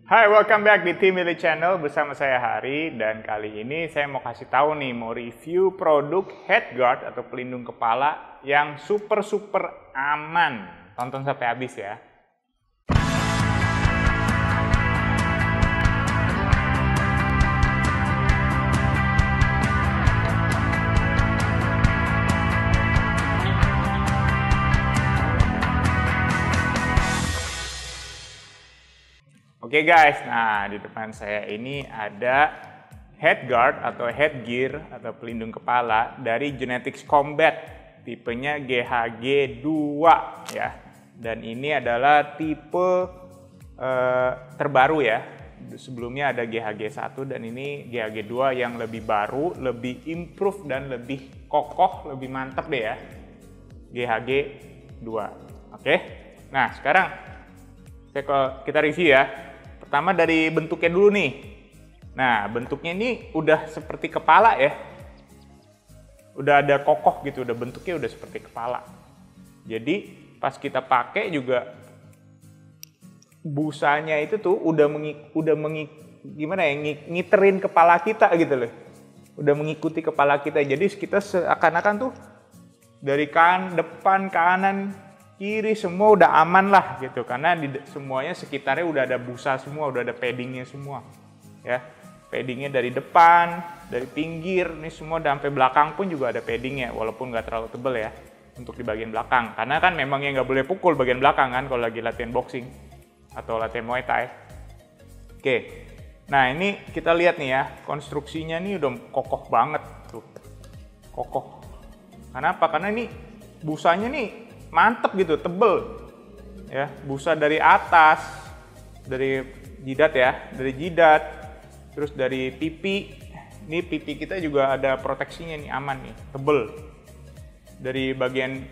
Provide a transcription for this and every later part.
Hai, welcome back di Tim Willy Channel bersama saya Hari, dan kali ini saya mau kasih tahu nih, mau review produk headguard atau pelindung kepala yang super aman. Tonton sampai habis ya. Oke guys, nah di depan saya ini ada headguard atau headgear atau pelindung kepala dari Genetics Combat, tipenya GHG 2 ya. Dan ini adalah tipe terbaru ya. Sebelumnya ada GHG 1 dan ini GHG 2 yang lebih baru, lebih improve dan lebih kokoh, lebih mantap deh ya. GHG 2. Oke. Nah, sekarang kita review ya. Pertama dari bentuknya dulu nih. Nah, bentuknya ini udah seperti kepala ya. Udah ada kokoh gitu, udah bentuknya udah seperti kepala. Jadi pas kita pakai juga busanya itu tuh ngiterin kepala kita gitu loh. Udah mengikuti kepala kita. Jadi kita seakan-akan tuh dari depan, kanan, kiri semua udah aman lah gitu, karena semuanya sekitarnya udah ada busa semua, udah ada paddingnya semua ya. Paddingnya dari depan, dari pinggir, ini semua sampai belakang pun juga ada paddingnya, walaupun nggak terlalu tebel ya untuk di bagian belakang, karena kan memangnya nggak boleh pukul bagian belakang kan kalau lagi latihan boxing atau latihan muay thai. Oke, nah ini kita lihat nih ya, konstruksinya nih udah kokoh banget tuh, kokoh. Kenapa? Karena ini busanya nih mantep gitu, tebel ya, busa dari atas, dari jidat ya, dari jidat, terus dari pipi. Ini pipi kita juga ada proteksinya nih, aman nih, tebel. Dari bagian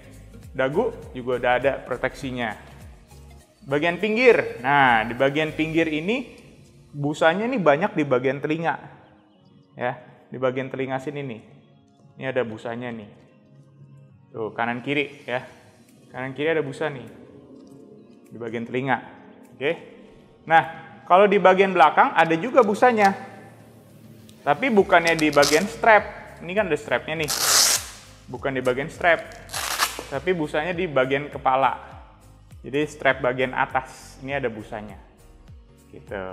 dagu juga udah ada proteksinya. Bagian pinggir, nah di bagian pinggir ini busanya nih banyak di bagian telinga ya, di bagian telinga sini nih, ini ada busanya nih, tuh kanan kiri ya. Kanan kiri ada busa nih di bagian telinga. Oke. Nah, kalau di bagian belakang ada juga busanya. Tapi bukannya di bagian strap. Ini kan ada strapnya nih. Bukan di bagian strap. Tapi busanya di bagian kepala. Jadi strap bagian atas. Ini ada busanya. Gitu.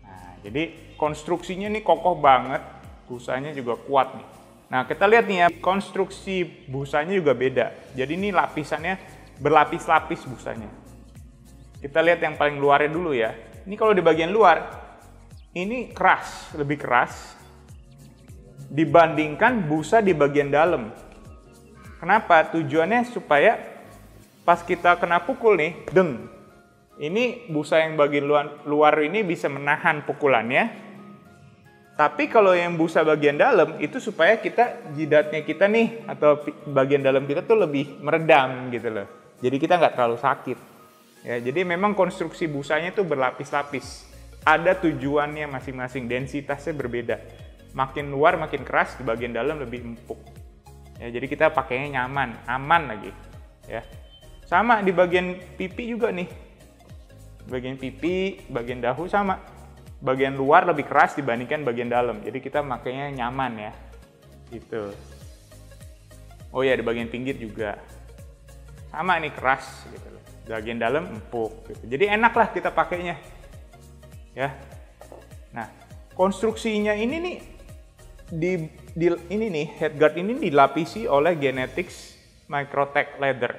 Nah, jadi konstruksinya nih kokoh banget. Busanya juga kuat nih. Nah, kita lihat nih ya, konstruksi busanya juga beda. Jadi ini lapisannya berlapis-lapis busanya. Kita lihat yang paling luarnya dulu ya. Ini kalau di bagian luar, ini keras, lebih keras dibandingkan busa di bagian dalam. Kenapa? Tujuannya supaya pas kita kena pukul nih, deng. Ini busa yang bagian luar ini bisa menahan pukulannya. Tapi kalau yang busa bagian dalam itu supaya jidatnya kita nih atau bagian dalam kita tuh lebih meredam gitu loh. Jadi kita nggak terlalu sakit. Ya, jadi memang konstruksi busanya tuh berlapis-lapis. Ada tujuannya masing-masing, densitasnya berbeda. Makin luar makin keras, di bagian dalam lebih empuk. Ya, jadi kita pakainya nyaman, aman lagi. Ya. Sama di bagian pipi juga nih. Bagian pipi, bagian dahu sama. Bagian luar lebih keras dibandingkan bagian dalam. Jadi kita makainya nyaman ya. Gitu. Oh ya, di bagian pinggir juga. Sama nih, keras gitu loh. Bagian dalam empuk gitu. Jadi enak lah kita pakainya. Ya. Nah, konstruksinya ini nih ini nih headguard ini dilapisi oleh Genetics Microtech Leather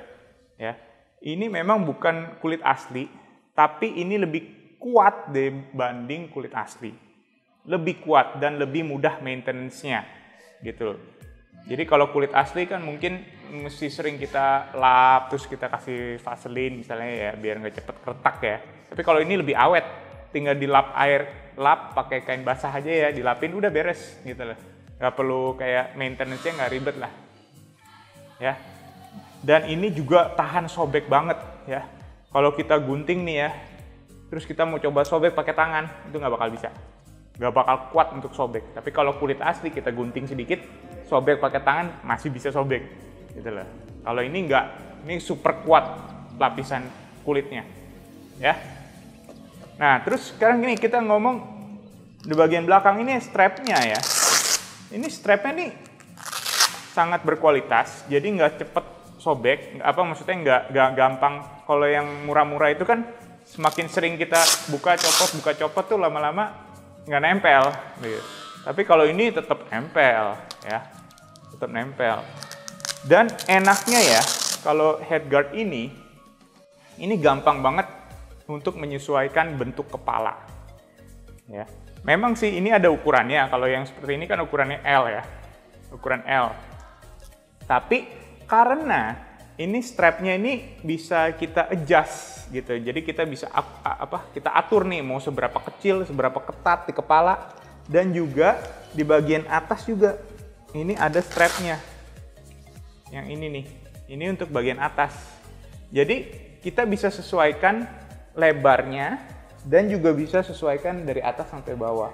ya. Ini memang bukan kulit asli, tapi ini lebih kuat dibanding kulit asli, lebih kuat dan lebih mudah maintenance-nya gitu. Jadi kalau kulit asli kan mungkin mesti sering kita lap, terus kita kasih vaselin misalnya ya, biar nggak cepet retak ya. Tapi kalau ini lebih awet, tinggal dilap lap pakai kain basah aja ya, dilapin udah beres gitu loh. Nggak perlu kayak maintenance-nya, nggak ribet lah ya. Dan ini juga tahan sobek banget ya. Kalau kita gunting nih ya, terus kita mau coba sobek pakai tangan, itu nggak bakal bisa. Nggak bakal kuat untuk sobek. Tapi kalau kulit asli kita gunting sedikit, sobek pakai tangan masih bisa sobek. Gitu loh. Kalau ini nggak, ini super kuat lapisan kulitnya. Ya. Nah, terus sekarang gini, kita ngomong di bagian belakang ini strapnya ya. Ini strapnya nih sangat berkualitas, jadi nggak cepet sobek. Maksudnya nggak gampang. Kalau yang murah-murah itu kan semakin sering kita buka copot tuh lama-lama nggak nempel. Gitu. Tapi kalau ini tetap nempel ya, tetap nempel. Dan enaknya ya, kalau headguard ini gampang banget untuk menyesuaikan bentuk kepala. Ya, memang sih ini ada ukurannya. Kalau yang seperti ini kan ukurannya L ya, ukuran L. Tapi karena ini strapnya ini bisa kita adjust gitu, jadi kita bisa kita atur nih mau seberapa kecil, seberapa ketat di kepala, dan juga di bagian atas juga ini ada strapnya. Yang ini nih, ini untuk bagian atas. Jadi kita bisa sesuaikan lebarnya dan juga bisa sesuaikan dari atas sampai bawah.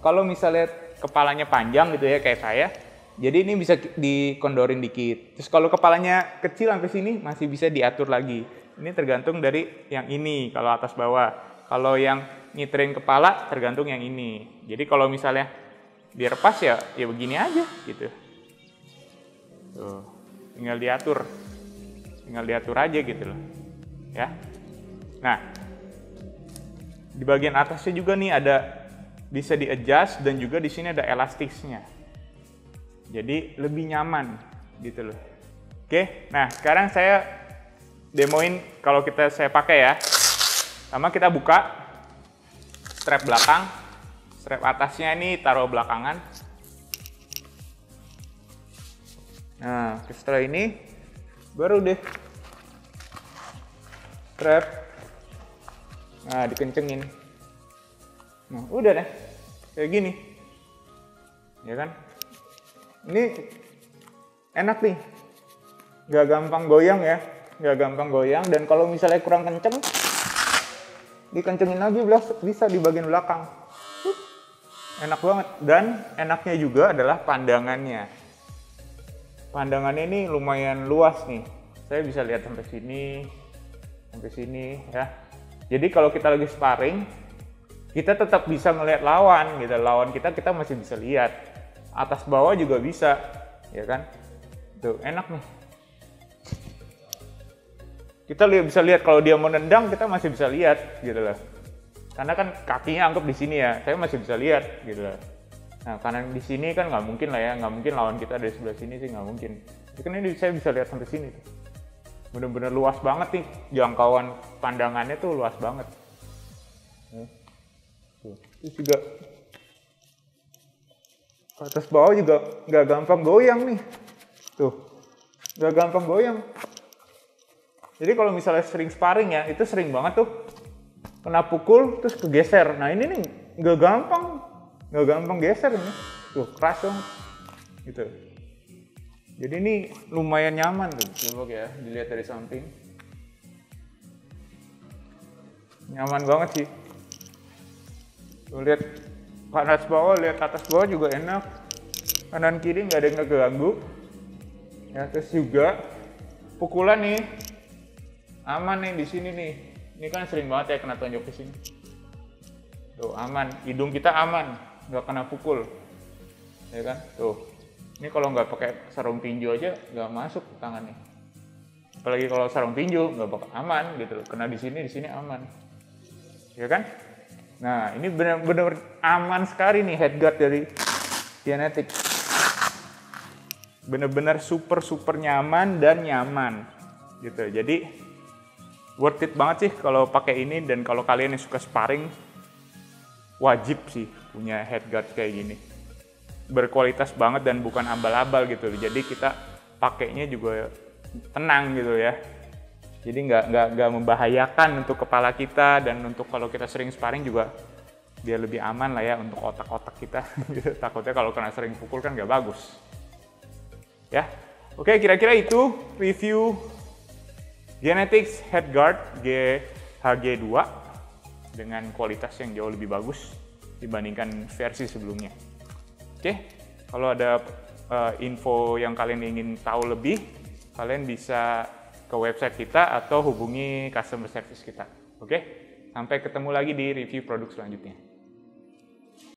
Kalau misalnya kepalanya panjang gitu ya kayak saya, jadi ini bisa dikondorin dikit. Terus kalau kepalanya kecil sampai sini masih bisa diatur lagi. Ini tergantung dari yang ini kalau atas bawah. Kalau yang ngiterin kepala tergantung yang ini. Jadi kalau misalnya biar pas ya begini aja gitu. Tuh, tinggal diatur aja gitu loh. Ya. Nah, di bagian atasnya juga nih ada bisa di-adjust dan juga di sini ada elastisnya. Jadi lebih nyaman gitu loh. Oke, nah sekarang saya demoin kalau saya pakai ya. Pertama kita buka strap belakang, strap atasnya ini taruh belakangan. Nah, setelah ini baru deh strap. Nah, dikencengin. Nah, udah deh. Kayak gini. Ya kan? Ini enak nih. Gak gampang goyang ya. Gak gampang goyang. Dan kalau misalnya kurang kenceng, dikencengin lagi bisa di bagian belakang. Enak banget. Dan enaknya juga adalah pandangannya. Pandangannya ini lumayan luas nih. Saya bisa lihat sampai sini ya. Jadi kalau kita lagi sparring, kita tetap bisa melihat lawan gitu. Lawan kita masih bisa lihat. Atas bawah juga bisa, ya kan? Tuh, enak nih. Kita bisa lihat kalau dia mau nendang, kita masih bisa lihat gitu loh. Karena kan kakinya anggap di sini ya, saya masih bisa lihat gitu loh. Nah, karena di sini kan nggak mungkin lah ya, nggak mungkin lawan kita dari sebelah sini sih, nggak mungkin. Tapi kan ini saya bisa lihat sampai sini. Bener-bener luas banget nih, jangkauan pandangannya tuh luas banget. Terus juga atas bawah juga nggak gampang goyang nih. Tuh, nggak gampang goyang. Jadi kalau misalnya sering sparring ya, itu sering banget tuh kena pukul terus kegeser. Nah ini nih nggak gampang geser nih. Tuh keras dong, gitu. Jadi ini lumayan nyaman tuh, coba ya dilihat dari samping. Nyaman banget sih. Tuh lihat atas bawah, lihat atas bawah juga enak. Kanan kiri nggak ada yang ngeganggu. Ya, terus juga pukulan nih aman nih di sini nih. Ini kan sering banget ya kena tonjok di sini. Tuh aman, hidung kita aman, nggak kena pukul. Ya kan? Tuh. Ini kalau nggak pakai sarung tinju aja nggak masuk tangannya. Apalagi kalau sarung tinju nggak bakal aman gitu loh. Kena di sini aman. Ya kan? Nah, ini benar-benar aman sekali nih headguard dari Kinetic. Benar-benar super nyaman dan nyaman gitu. Jadi worth it banget sih kalau pakai ini, dan kalau kalian yang suka sparring wajib sih punya headguard kayak gini. Berkualitas banget dan bukan abal-abal gitu. Jadi kita pakainya juga tenang gitu ya. Jadi nggak membahayakan untuk kepala kita, dan untuk kalau kita sering sparring juga dia lebih aman lah ya untuk otak-otak kita. Takutnya kalau kena sering pukul kan nggak bagus. Ya, oke, kira-kira itu review Genetics Headguard GHG2 dengan kualitas yang jauh lebih bagus dibandingkan versi sebelumnya. Oke, kalau ada info yang kalian ingin tahu lebih, kalian bisa ke website kita atau hubungi customer service kita. Oke, Sampai ketemu lagi di review produk selanjutnya.